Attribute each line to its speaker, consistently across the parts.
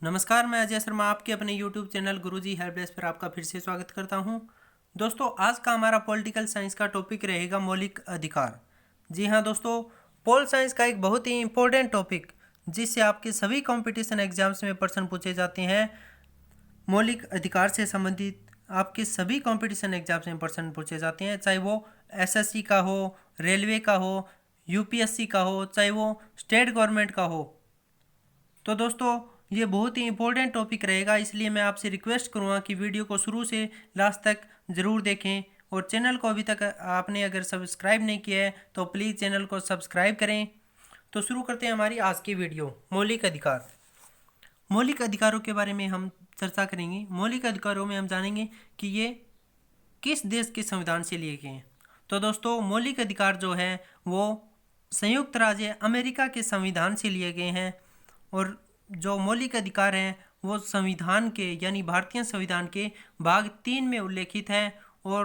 Speaker 1: नमस्कार, मैं अजय शर्मा आपके अपने YouTube चैनल गुरुजी हेल्प डेस्क पर आपका फिर से स्वागत करता हूं। दोस्तों, आज का हमारा पॉलिटिकल साइंस का टॉपिक रहेगा मौलिक अधिकार। जी हाँ दोस्तों, पोल साइंस का एक बहुत ही इम्पोर्टेंट टॉपिक जिससे आपके सभी कंपटीशन एग्जाम्स में प्रश्न पूछे जाते हैं। मौलिक अधिकार से संबंधित आपके सभी कंपटीशन एग्जाम्स में प्रश्न पूछे जाते हैं, चाहे वो एसएससी का हो, रेलवे का हो, यूपीएससी का हो, चाहे वो स्टेट गवर्नमेंट का हो। तो दोस्तों, ये बहुत ही इंपॉर्टेंट टॉपिक रहेगा, इसलिए मैं आपसे रिक्वेस्ट करूँगा कि वीडियो को शुरू से लास्ट तक ज़रूर देखें और चैनल को अभी तक आपने अगर सब्सक्राइब नहीं किया है तो प्लीज़ चैनल को सब्सक्राइब करें। तो शुरू करते हैं हमारी आज की वीडियो। मौलिक अधिकार। मौलिक अधिकारों के बारे में हम चर्चा करेंगे। मौलिक अधिकारों में हम जानेंगे कि ये किस देश के संविधान से लिए गए हैं। तो दोस्तों, मौलिक अधिकार जो है वो संयुक्त राज्य अमेरिका के संविधान से लिए गए हैं और जो मौलिक अधिकार हैं वो संविधान के यानी भारतीय संविधान के भाग 3 में उल्लेखित है और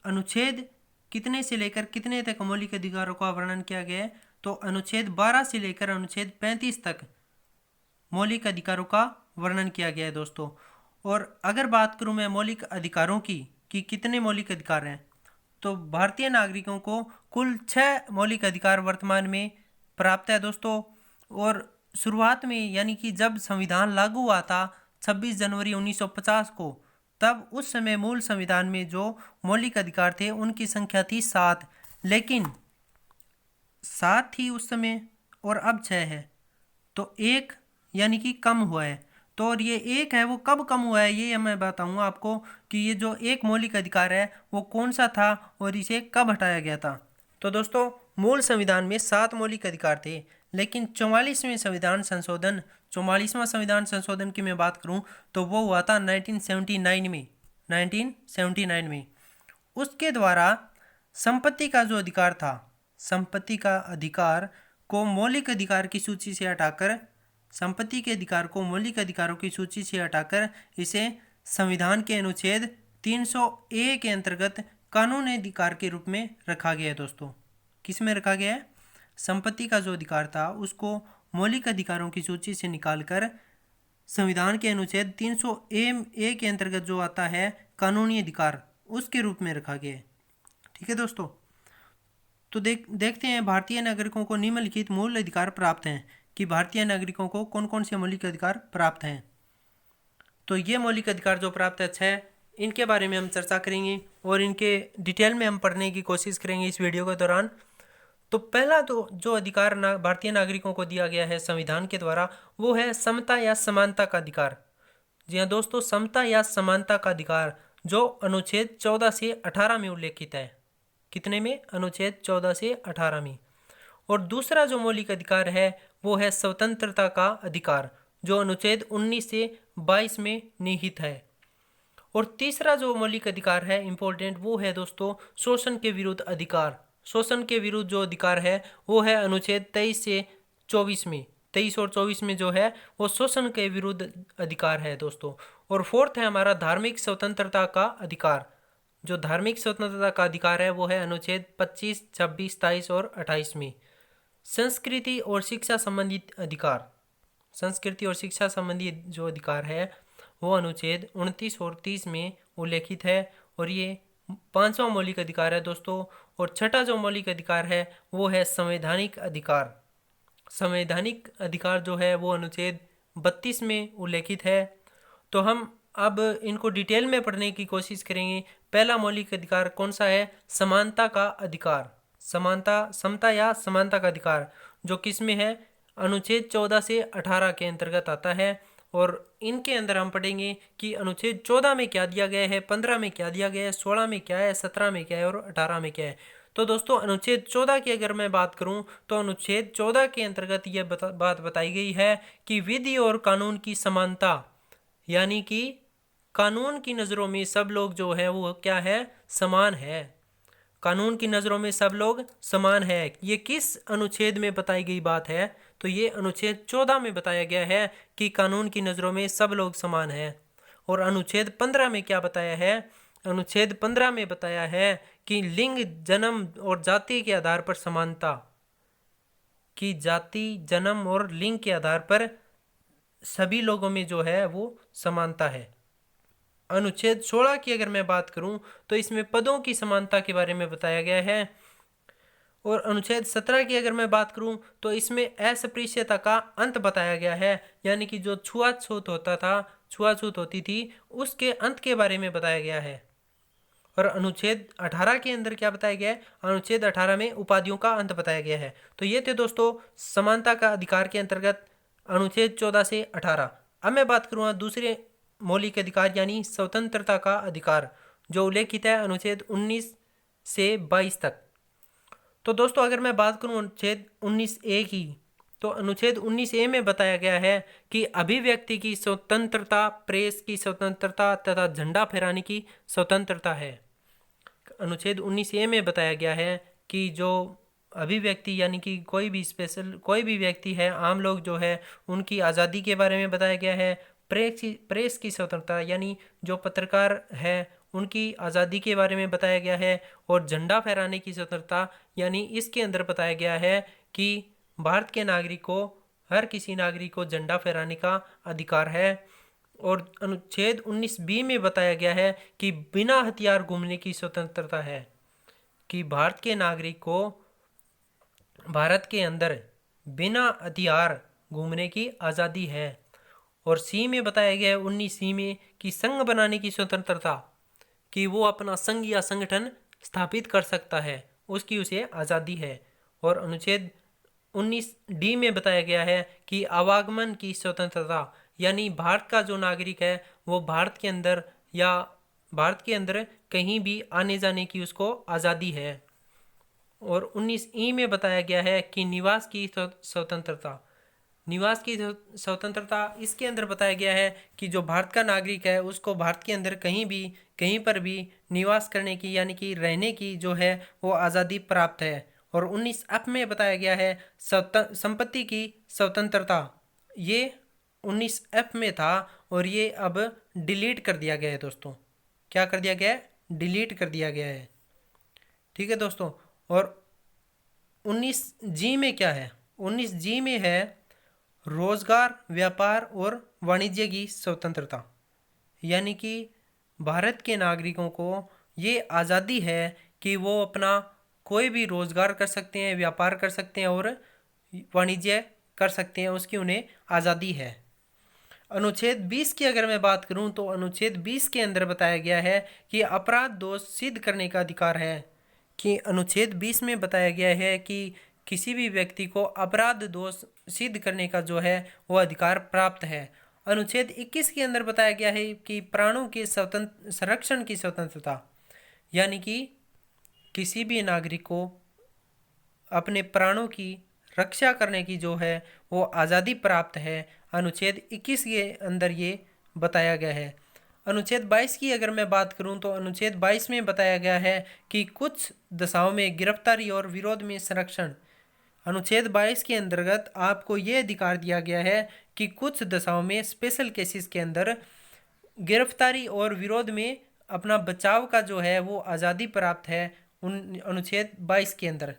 Speaker 1: अनुच्छेद कितने से लेकर कितने तक मौलिक अधिकारों का वर्णन किया गया है, तो अनुच्छेद 12 से लेकर अनुच्छेद 35 तक मौलिक अधिकारों का वर्णन किया गया है दोस्तों। और अगर बात करूं मैं मौलिक अधिकारों की कि कितने मौलिक अधिकार हैं, तो भारतीय नागरिकों को कुल 6 मौलिक अधिकार वर्तमान में प्राप्त है दोस्तों। और शुरुआत में यानी कि जब संविधान लागू हुआ था 26 जनवरी 1950 को, तब उस समय मूल संविधान में जो मौलिक अधिकार थे उनकी संख्या थी 7, लेकिन 7 थी उस समय और अब 6 है, तो एक यानी कि कम हुआ है। तो और ये एक है वो कब कम हुआ है ये मैं बताऊंगा आपको कि ये जो एक मौलिक अधिकार है वो कौन सा था और इसे कब हटाया गया था। तो दोस्तों, मूल संविधान में 7 मौलिक अधिकार थे, लेकिन 44वां संविधान संशोधन की मैं बात करूं तो वो हुआ था 1979 में। उसके द्वारा संपत्ति का जो अधिकार था, संपत्ति का अधिकार को मौलिक अधिकार की सूची से हटाकर, संपत्ति के अधिकार को मौलिक अधिकारों की सूची से हटाकर इसे संविधान के अनुच्छेद 300A के अंतर्गत कानूनी अधिकार के रूप में रखा गया है दोस्तों। किस में रखा गया है? संपत्ति का जो अधिकार था उसको मौलिक अधिकारों की सूची से निकालकर संविधान के अनुच्छेद 300A के अंतर्गत जो आता है कानूनी अधिकार, उसके रूप में रखा गया है। ठीक है दोस्तों, तो देखते हैं भारतीय नागरिकों को निम्नलिखित मूल अधिकार प्राप्त हैं कि भारतीय नागरिकों को कौन कौन से मौलिक अधिकार प्राप्त हैं। तो ये मौलिक अधिकार जो प्राप्त है 6, इनके बारे में हम चर्चा करेंगे और इनके डिटेल में हम पढ़ने की कोशिश करेंगे इस वीडियो के दौरान। तो पहला तो जो अधिकार भारतीय नागरिकों को दिया गया है संविधान के द्वारा वो है समता या समानता का अधिकार। जी हाँ दोस्तों, समता या समानता का अधिकार जो अनुच्छेद 14 से 18 में उल्लेखित है। कितने में? अनुच्छेद 14 से 18 में। और दूसरा जो मौलिक अधिकार है वो है स्वतंत्रता का अधिकार जो अनुच्छेद 19 से 22 में निहित है। और तीसरा जो मौलिक अधिकार है इंपॉर्टेंट, वो है दोस्तों शोषण के विरुद्ध अधिकार। शोषण के विरुद्ध जो अधिकार है वो है अनुच्छेद 23 से 24 में। 23 और 24 में जो है वो शोषण के विरुद्ध अधिकार है दोस्तों। और फोर्थ है हमारा धार्मिक स्वतंत्रता का अधिकार। जो धार्मिक स्वतंत्रता का अधिकार है वो है अनुच्छेद 25, 26, 23 और 28 में। संस्कृति और शिक्षा संबंधित अधिकार, संस्कृति और शिक्षा संबंधी जो अधिकार है वो अनुच्छेद 29 और 30 में उल्लेखित है और ये 5वां मौलिक अधिकार है दोस्तों। और छठा जो मौलिक अधिकार है वो है संवैधानिक अधिकार। संवैधानिक अधिकार जो है वो अनुच्छेद 32 में उल्लेखित है। तो हम अब इनको डिटेल में पढ़ने की कोशिश करेंगे। पहला मौलिक अधिकार कौन सा है? समानता का अधिकार। समानता, समता या समानता का अधिकार जो किस में है? अनुच्छेद 14 से 18 के अंतर्गत आता है। और इनके अंदर हम पढ़ेंगे कि अनुच्छेद 14 में क्या दिया गया है, 15 में क्या दिया गया है, 16 में क्या है, 17 में क्या है और 18 में क्या है। तो दोस्तों, अनुच्छेद 14 की अगर मैं बात करूं तो अनुच्छेद 14 के अंतर्गत यह बात बताई गई है कि विधि और कानून की समानता, यानी कि कानून की नज़रों में सब लोग जो है वो क्या है? समान है। कानून की नज़रों में सब लोग समान है। ये किस अनुच्छेद में बताई गई बात है? तो ये अनुच्छेद 14 में बताया गया है कि कानून की नज़रों में सब लोग समान है। और अनुच्छेद 15 में क्या बताया है? अनुच्छेद 15 में बताया है कि लिंग, जन्म और जाति के आधार पर समानता, कि जाति, जन्म और लिंग के आधार पर सभी लोगों में जो है वो समानता है। अनुच्छेद 16 की अगर मैं बात करूं तो इसमें पदों की समानता के बारे में बताया गया है। और अनुच्छेद 17 की अगर मैं बात करूं तो इसमें अस्पृश्यता का अंत बताया गया है, यानी कि जो छुआछूत होता था, छुआछूत होती थी, उसके अंत के बारे में बताया गया है। और अनुच्छेद 18 के अंदर क्या बताया गया है? अनुच्छेद 18 में उपाधियों का अंत बताया गया है। तो ये थे दोस्तों समानता का अधिकार के अंतर्गत अनुच्छेद 14 से 18। अब मैं बात करूँगा दूसरे मौलिक अधिकार यानी स्वतंत्रता का अधिकार, जो उल्लेखित है अनुच्छेद 19 से 22 तक। तो दोस्तों अगर मैं बात करूं अनुच्छेद 19A की, तो अनुच्छेद 19A में बताया गया है कि अभिव्यक्ति की स्वतंत्रता, प्रेस की स्वतंत्रता तथा झंडा फहराने की स्वतंत्रता है। अनुच्छेद 19A में बताया गया है कि जो अभिव्यक्ति यानी कि कोई भी व्यक्ति है, आम लोग जो है, उनकी आज़ादी के बारे में बताया गया है। प्रेस की स्वतंत्रता यानी जो पत्रकार है उनकी आज़ादी के बारे में बताया गया है। और झंडा फहराने की स्वतंत्रता यानी इसके अंदर बताया गया है कि भारत के नागरिक को, हर किसी नागरिक को झंडा फहराने का अधिकार है। और अनुच्छेद 19B में बताया गया है कि बिना हथियार घूमने की स्वतंत्रता है, कि भारत के नागरिक को भारत के अंदर बिना हथियार घूमने की आज़ादी है। और सी में बताया गया है 19C में कि संघ बनाने की स्वतंत्रता, कि वो अपना संघ या संगठन स्थापित कर सकता है, उसकी उसे आज़ादी है। और अनुच्छेद 19D में बताया गया है कि आवागमन की स्वतंत्रता, यानी भारत का जो नागरिक है वो भारत के अंदर या भारत के अंदर कहीं भी आने जाने की उसको आज़ादी है। और 19E में बताया गया है कि निवास की स्वतंत्रता, निवास की स्वतंत्रता इसके अंदर बताया गया है कि जो भारत का नागरिक है उसको भारत के अंदर कहीं भी, कहीं पर भी निवास करने की यानी कि रहने की जो है वो आज़ादी प्राप्त है। और 19F में बताया गया है संपत्ति की स्वतंत्रता, ये 19F में था और ये अब डिलीट कर दिया गया है दोस्तों। क्या कर दिया गया है? डिलीट कर दिया गया है। ठीक है दोस्तों। और 19G में क्या है? 19G में है रोजगार, व्यापार और वाणिज्य की स्वतंत्रता, यानी कि भारत के नागरिकों को ये आज़ादी है कि वो अपना कोई भी रोजगार कर सकते हैं, व्यापार कर सकते हैं और वाणिज्य कर सकते हैं, उसकी उन्हें आज़ादी है। अनुच्छेद 20 की अगर मैं बात करूं तो अनुच्छेद 20 के अंदर बताया गया है कि अपराध दोष सिद्ध करने का अधिकार है, कि अनुच्छेद 20 में बताया गया है कि किसी भी व्यक्ति को अपराध दोष सिद्ध करने का जो है वो अधिकार प्राप्त है। अनुच्छेद 21 के अंदर बताया गया है कि प्राणों के स्वतंत्र संरक्षण की स्वतंत्रता, यानी कि किसी भी नागरिक को अपने प्राणों की रक्षा करने की जो है वो आज़ादी प्राप्त है। अनुच्छेद 21 के अंदर ये बताया गया है। अनुच्छेद 22 की अगर मैं बात करूं तो अनुच्छेद 22 में बताया गया है कि कुछ दशाओं में गिरफ्तारी और विरोध में संरक्षण। अनुच्छेद 22 के अंतर्गत आपको ये अधिकार दिया गया है कि कुछ दशाओं में, स्पेशल केसेस के अंदर, गिरफ्तारी और विरोध में अपना बचाव का जो है वो आज़ादी प्राप्त है उन अनुच्छेद 22 के अंदर।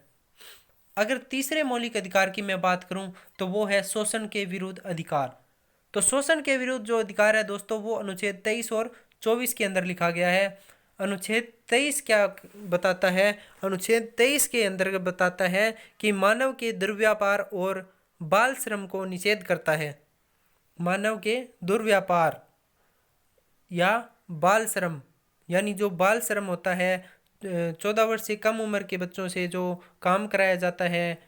Speaker 1: अगर तीसरे मौलिक अधिकार की मैं बात करूं तो वो है शोषण के विरुद्ध अधिकार। तो शोषण के विरुद्ध जो अधिकार है दोस्तों वो अनुच्छेद 23 और 24 के अंदर लिखा गया है। अनुच्छेद 23 क्या बताता है? अनुच्छेद 23 के अंदर बताता है कि मानव के दुर्व्यापार और बाल श्रम को निषेध करता है। मानव के दुर्व्यापार या बाल श्रम, यानी जो बाल श्रम होता है 14 वर्ष से कम उम्र के बच्चों से जो काम कराया जाता है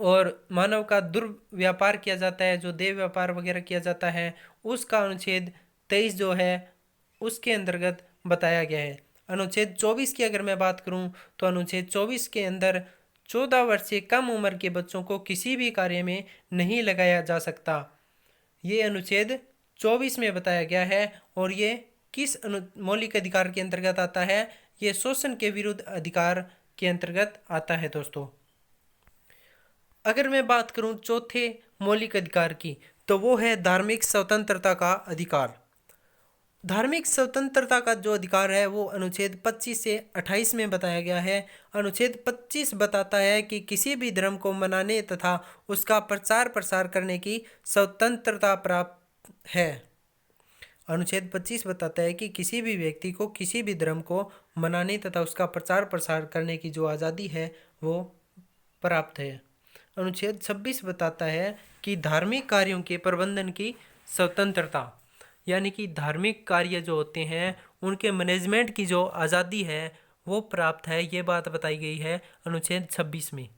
Speaker 1: और मानव का दुर्व्यापार किया जाता है, जो देह व्यापार वगैरह किया जाता है, उसका अनुच्छेद 23 जो है उसके अंतर्गत बताया गया है। अनुच्छेद 24 की अगर मैं बात करूं तो अनुच्छेद 24 के अंदर 14 वर्ष से कम उम्र के बच्चों को किसी भी कार्य में नहीं लगाया जा सकता, ये अनुच्छेद 24 में बताया गया है। और ये किस मौलिक अधिकार के अंतर्गत आता है? ये शोषण के विरुद्ध अधिकार के अंतर्गत आता है दोस्तों। अगर मैं बात करूं चौथे मौलिक अधिकार की तो वो है धार्मिक स्वतंत्रता का अधिकार। धार्मिक स्वतंत्रता का जो अधिकार है वो अनुच्छेद 25 से 28 में बताया गया है। अनुच्छेद 25 बताता है कि किसी भी धर्म को मनाने तथा उसका प्रचार प्रसार करने की स्वतंत्रता प्राप्त है। अनुच्छेद 25 बताता है कि किसी भी व्यक्ति को किसी भी धर्म को मनाने तथा उसका प्रचार प्रसार करने की जो आज़ादी है वो प्राप्त है। अनुच्छेद 26 बताता है कि धार्मिक कार्यों के प्रबंधन की स्वतंत्रता, यानी कि धार्मिक कार्य जो होते हैं उनके मैनेजमेंट की जो आज़ादी है वो प्राप्त है। ये बात बताई गई है अनुच्छेद 26 में।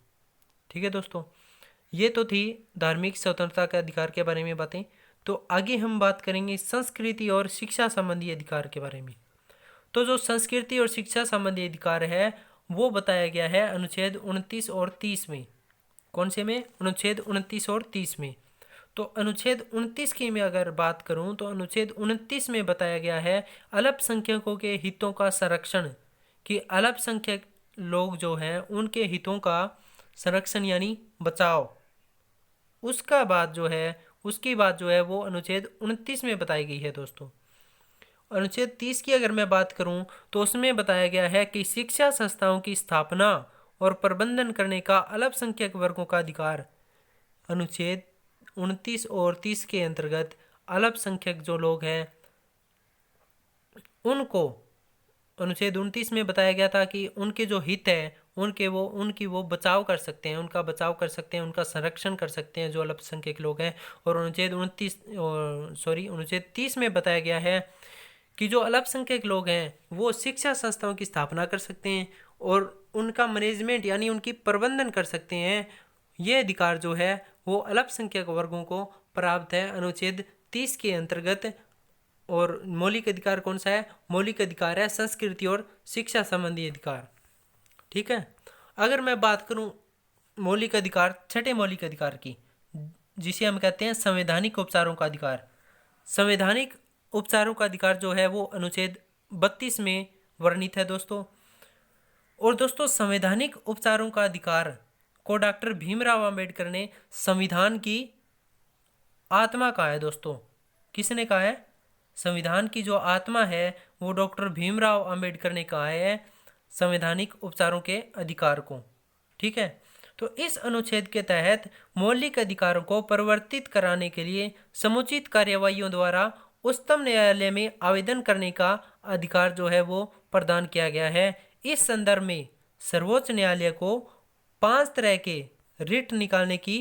Speaker 1: ठीक है दोस्तों, ये तो थी धार्मिक स्वतंत्रता के अधिकार के बारे में बातें। तो आगे हम बात करेंगे संस्कृति और शिक्षा संबंधी अधिकार के बारे में। तो जो संस्कृति और शिक्षा संबंधी अधिकार है वो बताया गया है अनुच्छेद 29 और 30 में। कौन से में? अनुच्छेद 29 और 30 में। तो अनुच्छेद 29 की मैं अगर बात करूं तो अनुच्छेद 29 में बताया गया है अल्पसंख्यकों के हितों का संरक्षण, कि अल्पसंख्यक लोग जो हैं उनके हितों का संरक्षण यानी बचाव। उसकी बात जो है वो अनुच्छेद 29 में बताई गई है दोस्तों। अनुच्छेद 30 की अगर मैं बात करूं तो उसमें बताया गया है कि शिक्षा संस्थाओं की स्थापना और प्रबंधन करने का अल्पसंख्यक वर्गों का अधिकार। अनुच्छेद 29 और 30 के अंतर्गत अल्पसंख्यक जो लोग हैं उनको अनुच्छेद 29 में बताया गया था कि उनके जो हित है उनकी वो बचाव कर सकते हैं, उनका बचाव कर सकते हैं, उनका संरक्षण कर सकते हैं जो अल्पसंख्यक लोग हैं। और अनुच्छेद 30 में बताया गया है कि जो अल्पसंख्यक लोग हैं वो शिक्षा संस्थाओं की स्थापना कर सकते हैं और उनका मैनेजमेंट यानी उनकी प्रबंधन कर सकते हैं। ये अधिकार जो है वो अल्पसंख्यक वर्गों को प्राप्त है अनुच्छेद 30 के अंतर्गत। और मौलिक अधिकार कौन सा है? मौलिक अधिकार है संस्कृति और शिक्षा संबंधी अधिकार। ठीक है, अगर मैं बात करूं मौलिक अधिकार, छठे मौलिक अधिकार की, जिसे हम कहते हैं संवैधानिक उपचारों का अधिकार। संवैधानिक उपचारों का अधिकार जो है वो अनुच्छेद 32 में वर्णित है दोस्तों। और दोस्तों संवैधानिक उपचारों का अधिकार को डॉक्टर भीमराव अंबेडकर ने संविधान की आत्मा कहा है दोस्तों। किसने कहा है? संविधान की जो आत्मा है वो डॉक्टर भीमराव अंबेडकर ने कहा है संवैधानिक उपचारों के अधिकार को। ठीक है, तो इस अनुच्छेद के तहत मौलिक अधिकारों को परिवर्तित कराने के लिए समुचित कार्यवाहियों द्वारा उच्चतम न्यायालय में आवेदन करने का अधिकार जो है वो प्रदान किया गया है। इस संदर्भ में सर्वोच्च न्यायालय को 5 तरह के रिट निकालने की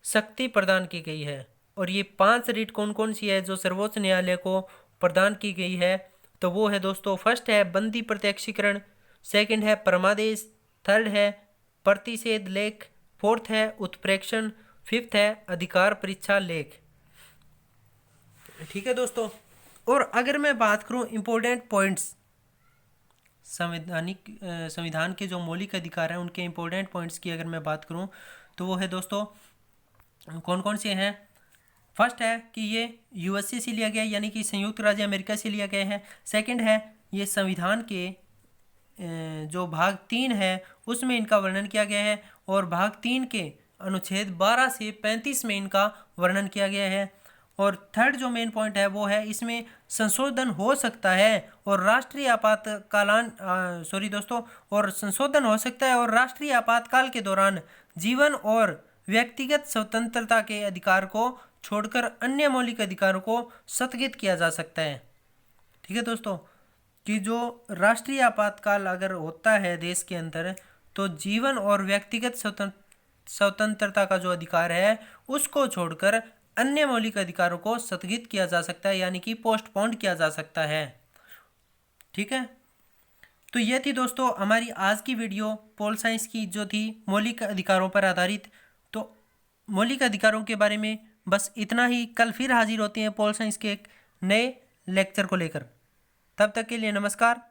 Speaker 1: शक्ति प्रदान की गई है। और ये 5 रिट कौन कौन सी है जो सर्वोच्च न्यायालय को प्रदान की गई है? तो वो है दोस्तों, फर्स्ट है बंदी प्रत्यक्षीकरण, सेकंड है परमादेश, थर्ड है प्रतिषेध लेख, फोर्थ है उत्प्रेक्षण, फिफ्थ है अधिकार परीक्षा लेख। ठीक है दोस्तों, और अगर मैं बात करूं इंपॉर्टेंट पॉइंट्स संविधान के जो मौलिक अधिकार हैं उनके इंपॉर्टेंट पॉइंट्स की अगर मैं बात करूं तो वो है दोस्तों कौन कौन से हैं? फर्स्ट है कि ये यूएसए से लिया गया है, यानी कि संयुक्त राज्य अमेरिका से लिया गया है। सेकंड है ये संविधान के जो भाग 3 है उसमें इनका वर्णन किया गया है और भाग 3 के अनुच्छेद 12 से 35 में इनका वर्णन किया गया है। और थर्ड जो मेन पॉइंट है वो है इसमें संशोधन हो सकता है और राष्ट्रीय आपातकालीन संशोधन हो सकता है और राष्ट्रीय आपातकाल के दौरान जीवन और व्यक्तिगत स्वतंत्रता के अधिकार को छोड़कर अन्य मौलिक अधिकारों को स्थगित किया जा सकता है। ठीक है दोस्तों, कि जो राष्ट्रीय आपातकाल अगर होता है देश के अंदर तो जीवन और व्यक्तिगत स्वतंत्रता का जो अधिकार है उसको छोड़कर अन्य मौलिक अधिकारों को स्थगित किया जा सकता है, यानी कि पोस्टपोन किया जा सकता है। ठीक है, तो ये थी दोस्तों हमारी आज की वीडियो पोल साइंस की जो थी मौलिक अधिकारों पर आधारित। तो मौलिक अधिकारों के बारे में बस इतना ही। कल फिर हाजिर होते हैं पोल साइंस के एक नए लेक्चर को लेकर। तब तक के लिए नमस्कार।